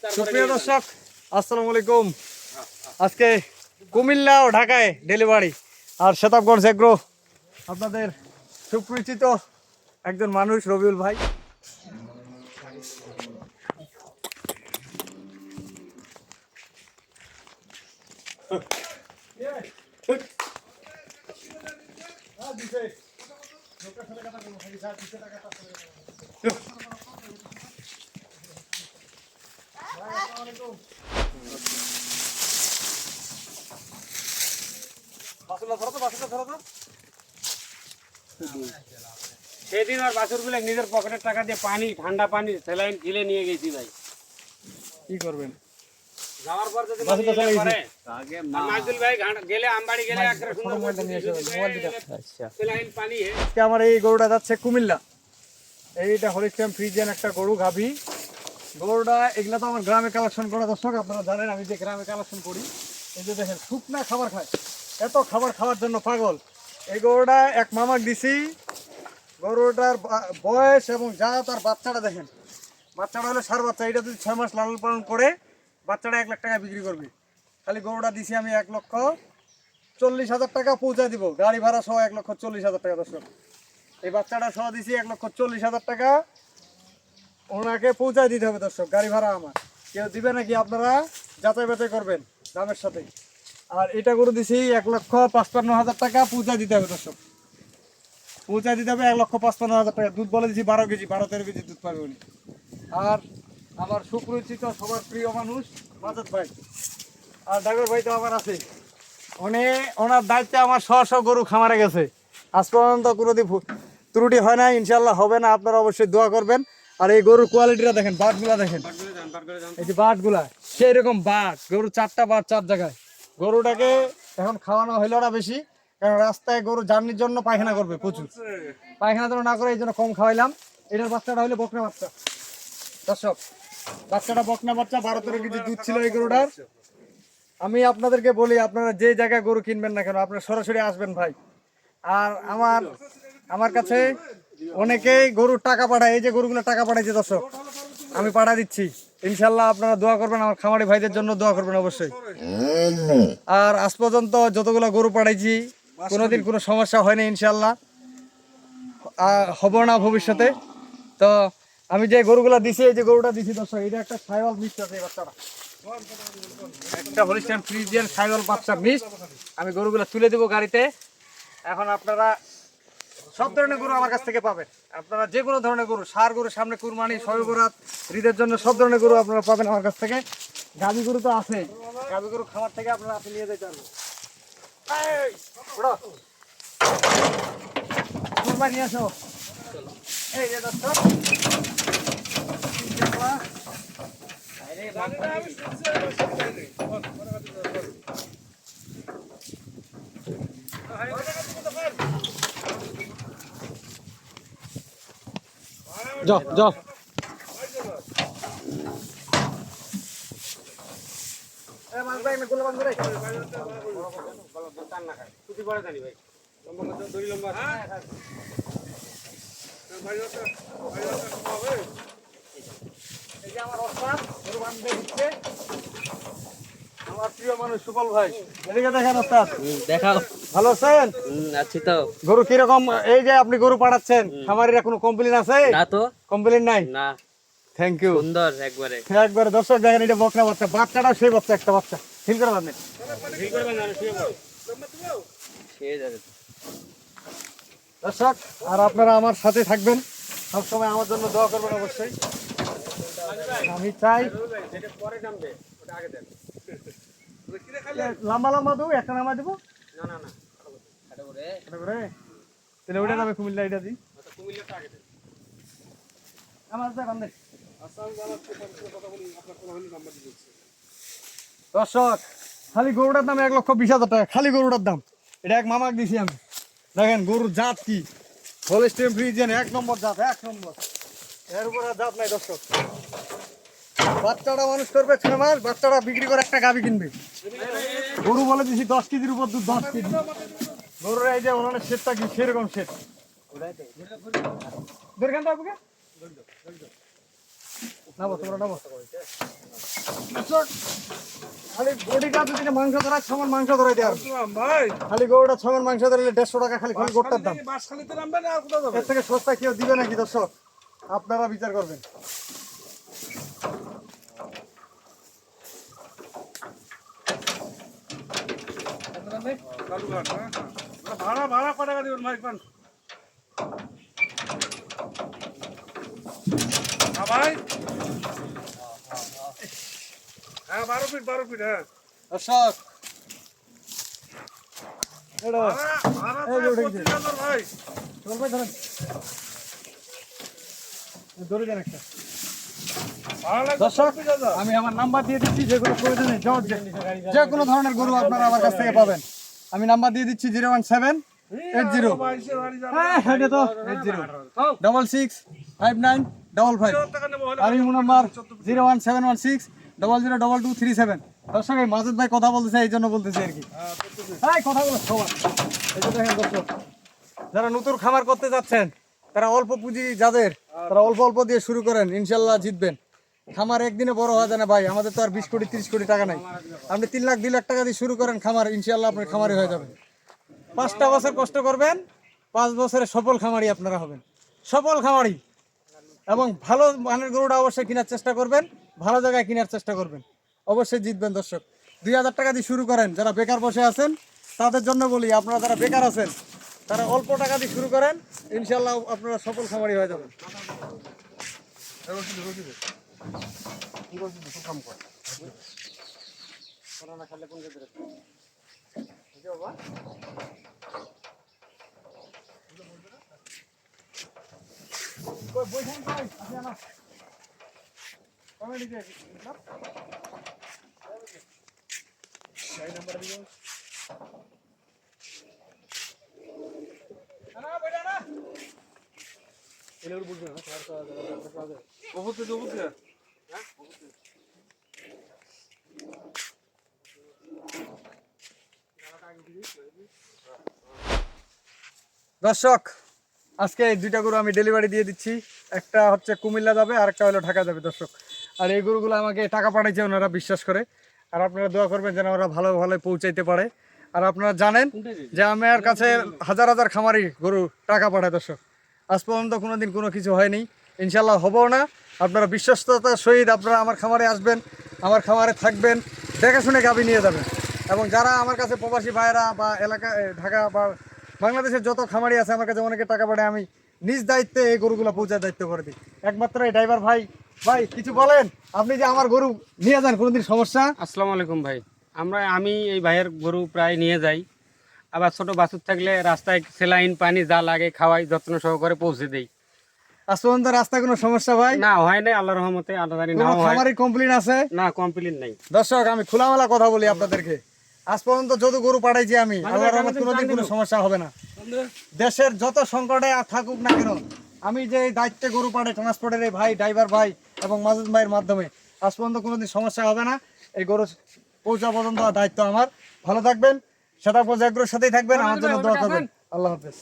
সুপ্রিয় দর্শক আসসালামু আলাইকুম। আজকে কুমিল্লা ও ঢাকায় ডেলিভারি আর শতাবগঞ্জ এগ্রো আপনাদের সুপরিচিত একজন মানুষ রবিউল ভাই। সেদিন আর বাছুরগুলো নিজের পকেটের টাকা দিয়ে পানি, ঠান্ডা পানি, স্যালাইন ঢিলে নিয়ে গেছি ভাই। কি করবেন? যাওয়ার পর যদি বাছুরটা চলে গেছে। মাইদুল ভাই গেলে আমবাড়ি গেলে একটা সুন্দর স্যালাইন পানি আজকে আমার এই গরুটা যাচ্ছে কুমিল্লা। এইটা হলিস্টিয়ান ফ্রিজিয়ান একটা গরু গাভী। গরুটা এগুলা তো আমার গ্রামে কালেকশন করা দর্শক, আপনারা জানেন আমি যে গ্রামে কালেকশন করি। এই যে দেখেন শুকনা খাবার খায়, এত খাবার খাওয়ার জন্য পাগল। এই গরুটা এক মামাক দিছি। গরুটার বয়স এবং যা তার বাচ্চাটা দেখেন, বাচ্চাটা হলো সার বাচ্চা। এটা যদি 6 মাস লালন পালন করে বাচ্চাটা 1 লাখ টাকা বিক্রি করবে। খালি গরুটা দিছি আমি 1,40,000 টাকা পৌঁছায় দিব, গাড়ি ভাড়া সহ 1,40,000 টাকা দর্শক। এই বাচ্চাটা সহ দিছি 1,40,000 টাকা, ওনাকে পৌঁছায় দিতে হবে দর্শক, গাড়ি ভাড়া আমার। কেউ দিবে নাকি আপনারা যাচাই বাছাই করবেন দামের সাথে। আর এটা করে দিছি 1,55,000 টাকা পৌঁছায় দিতে হবে দর্শক, পৌঁছায় দিতে হবে 1,55,000 টাকা। দুধ বলে দিছি 12 কেজি, 12-13 কেজি দুধ পাবে উনি। আর আমার সুপরিচিত সবার প্রিয় মানুষ মাজেদ ভাই, আর ড্রাইভার ভাই তো আমার আছে। উনি ওনার দায়িত্বে আমার শো গরু খামারে গেছে, আজ পর্যন্ত কোনোদিন ত্রুটি হয় না, ইনশাল্লাহ হবে না। আপনারা অবশ্যই দোয়া করবেন। আর এই গরুর কোয়ালিটিটা দেখেন, বাটগুলা দেখেন, এই যে বাটগুলা সেই রকম বাট। গরু 4টা বাট 4 জায়গায়। গরুটাকে এখন খাওয়ানো হইল না বেশি, কারণ রাস্তায় গরু জার্নির জন্য পায়খানা করবে প্রচুর, পায়খানা যেন না করে এই জন্য কম খাওয়াইলাম। এটার বাচ্চাটা হইলে বকনা বাচ্চা দর্শক, বাচ্চাটা বকনা বাচ্চা, 12-13 কেজি দুধ ছিল এই গরুটার। আমি আপনাদেরকে বলি, আপনারা যে জায়গায় গরু কিনবেন না কেন আপনারা সরাসরি আসবেন ভাই। আর আমার কাছে অনেকেই গরুর টাকা পাঠায়, এই যে গরুগুলো টাকা পাঠাইছে দর্শক, আমি পাঠা দিচ্ছি। ইনশাল্লাহ আপনারা দোয়া করবেন, আমার খামারি ভাইদের জন্য দোয়া করবেন অবশ্যই। আর আজ পর্যন্ত যতগুলো গরু পাঠাইছি কোনোদিন কোনো সমস্যা হয়নি, ইনশাল্লাহ হব না ভবিষ্যতে। তো আমি যে গরুগুলো দিছি, এই যে গরুটা দিছি দর্শক, এটা একটা সাইওয়াল মিক্স আছে। এই বাচ্চাটা একটা হলিস্টিয়ান ফ্রিজিয়ান সাইওয়াল বাচ্চা মিক্স। আমি গরুগুলো তুলে দেবো গাড়িতে। এখন আপনারা সব ধরনের গরু আমার কাছ থেকে পাবেন, আপনারা যে কোনো ধরনের গরু, সার গরু, সামনে কুরবানি, শবে বরাত, ঈদের জন্য সব ধরনের গরু আপনারা পাবেন আমার কাছ থেকে। গাভী গরু তো আছে, গাভী গরু খামার থেকে আপনারা আপনি নিয়ে যেতে পারবেন। কুরবানি নিয়ে আসো। এই যে দর্শক, যাও যাও। আমার প্রিয় মানুষ সুফল ভাই, এদিকে দেখেন ওস্তাদ, দেখাও। ভালো আছেন? আছি তো। গরু কিরকম? এই যে আপনি গরু পাঠাচ্ছেন, খামারিরা কোনো কমপ্লেন আছে? না তো, কমপ্লেন নাই? না। Thank you. সুন্দর একবারে। একবারে দর্শক দেখেন, এটা বকনা বাচ্চা, বাচ্চাটা সেই বাচ্চা, একটা বাচ্চা ফিল করে বাঁধেন দর্শক। আর আপনারা আমার সাথে থাকবেন, সবসময় আমার জন্য দোয়া করবেন অবশ্যই। আমি চাই লম্বা লম্বা দেবো, একটা নামা দেবো, তাহলে ওইটা নামে কুমিল্লা, এটা দিই আমার দর্শক। খালি গরুটার দাম 1,20,000 টাকা, খালি গরুটার দাম। এটা এক মামাক দিছি আমি। দেখেন গরুর জাত কি, হলিস্টিয়ান ফ্রিজিয়ান 1 নম্বর জাত, 1 নম্বর। এর উপর আর জাত নাই দর্শক। বাচ্চাটা মানুষ করবে 6 মাস, বাচ্চাটা বিক্রি করে একটা গাভী কিনবে। গরু বলে দিছি 10 কেজির উপর দুধ, 10 কেজি। গরুর এই যে ওনার শেডটা কি সেরকম শেড। নামো তোমরা নামো। দর্শক, খালি বডিটা যদি মাংস ধরায় সমান মাংস ধরাই দেওয়ার ভাই খালি গরুটা সমান মাংস ধরলে 150 টাকা খালি খালি গোটার দাম। বাসখালীতে নামবে না আর কোথাও যাবে? এর থেকে সস্তা কেউ দিবে নাকি দর্শক? আপনারা বিচার করবেন। কালুঘাট, হ্যাঁ। ভাড়া ভাড়া কত টাকা দিবেন ভাই কোন? হ্যাঁ ভাই, হ্যাঁ 12 ফিট হ্যাঁ। দর্শক এটা ভাড়া ভাড়া এই যে উঠে 25,000 ভাই। চলবে ধরেন ধরে দেন একটা। ভাড়া লাগবে দর্শক 25,000। আমি আমার নাম্বার দিয়ে দিচ্ছি, যে কোনো প্রয়োজনে যে কোনো ধরনের গরু আপনারা আমার কাছ থেকে পাবেন। আমি নাম্বার দিয়ে দিচ্ছি 01780 বাইশের বাড়ি যাবে। হ্যাঁ এটা তো 80665955 টাকা নেবো হলে আর ইমো নাম্বার 01716002237। দর্শক এই মাজেদ ভাই কথা বলতেছে এই জন্য বলতেছে আর কি। হ্যাঁ কথা বলো সবার। এই যে দেখেন দর্শক, যারা নতুন খামার করতে যাচ্ছেন তারা অল্প পুঁজি যাদের, তারা অল্প অল্প দিয়ে শুরু করেন, ইনশাল্লাহ জিতবেন। খামার একদিনে বড় হওয়া যায় না ভাই, আমাদের তো আর 20 কোটি 30 কোটি টাকা নাই। আপনি 3 লাখ 2 লাখ টাকা দিয়ে শুরু করেন খামার, ইনশাল্লাহ আপনার খামারি হয়ে যাবে। 5টা বছর কষ্ট করবেন, 5 বছরে সফল খামারি আপনারা হবেন, সফল খামারি। এবং ভালো মানের গরুটা অবশ্যই কেনার চেষ্টা করবেন, ভালো জায়গায় কেনার চেষ্টা করবেন, অবশ্যই জিতবেন। দর্শক 2000 টাকা দিয়ে শুরু করেন, যারা বেকার বসে আছেন তাদের জন্য বলি, আপনারা যারা বেকার আছেন তারা অল্প টাকা দিয়ে শুরু করেন, ইনশাল্লাহ আপনারা সফল খামারি হয়ে যাবেন। অবশ্যই অবশ্যই। দর্শক আজকে এই 2টা গরু আমি ডেলিভারি দিয়ে দিচ্ছি, একটা হচ্ছে কুমিল্লা যাবে আর একটা হলো ঢাকা যাবে। দর্শক আর এই গরুগুলো আমাকে টাকা পাঠাইছে ওনারা বিশ্বাস করে, আর আপনারা দোয়া করবেন যেন ওরা ভালো ভালো পৌঁছাইতে পারে। আর আপনারা জানেন যে আমার কাছে হাজার হাজার খামারি গরু টাকা পাঠায়। দর্শক আজ পর্যন্ত কোনোদিন কোনো কিছু হয়নি, ইনশাল্লাহ হবেও না। আপনারা বিশ্বস্ততার সহিত আপনারা আমার খামারে আসবেন, আমার খামারে থাকবেন, দেখে শুনে গাভী নিয়ে যাবেন। এবং যারা আমার কাছে প্রবাসী ভাইরা বা এলাকা ঢাকা বা বাংলাদেশের যত খামারি আছে আমার কাছে অনেকে টাকা পাঠায়, আমি নিজ দায়িত্বে এই গরুগুলো পৌঁছার দায়িত্ব করে দিই। একমাত্র এই ড্রাইভার ভাই, ভাই কিছু বলেন, আপনি যে আমার গরু নিয়ে যান কোনোদিন সমস্যা? আসসালামু আলাইকুম ভাই। আমি এই ভাইয়ের গরু প্রায় নিয়ে যাই, আবার ছোট বাছুর থাকলে রাস্তায় স্যালাইন পানি যা লাগে খাওয়াই, যত্ন সহকারে পৌঁছে দেই। আজ পর্যন্ত রাস্তায় কোনো সমস্যা ভাই? না হয় নাই, আল্লাহর রহমতে। আল্লাহ জানি না কোনো হয় খামারি কমপ্লেন আছে? না, কমপ্লেন নাই। দর্শক আমি খোলামেলা কথা বলি আপনাদেরকে, আজ পর্যন্ত যত গরু পাঠাইছি আমি, আল্লাহর রহমত কোনোদিন কোনো সমস্যা হবে না। দেশের যত সংকটে থাকুক না কেন, আমি যে এই দায়িত্বে গরু পাঠাই ট্রান্সপোর্টের এই ভাই ড্রাইভার ভাই এবং মাজেদ ভাইয়ের মাধ্যমে, আজ পর্যন্ত কোনোদিন সমস্যা হবে না। এই গরু পৌঁছা পর্যন্ত দায়িত্ব আমার। ভালো থাকবেন, সেটা পর্যাগ্রর সাথেই থাকবেন, আমার জন্য দোয়া করবেন। আল্লাহ হাফেজ।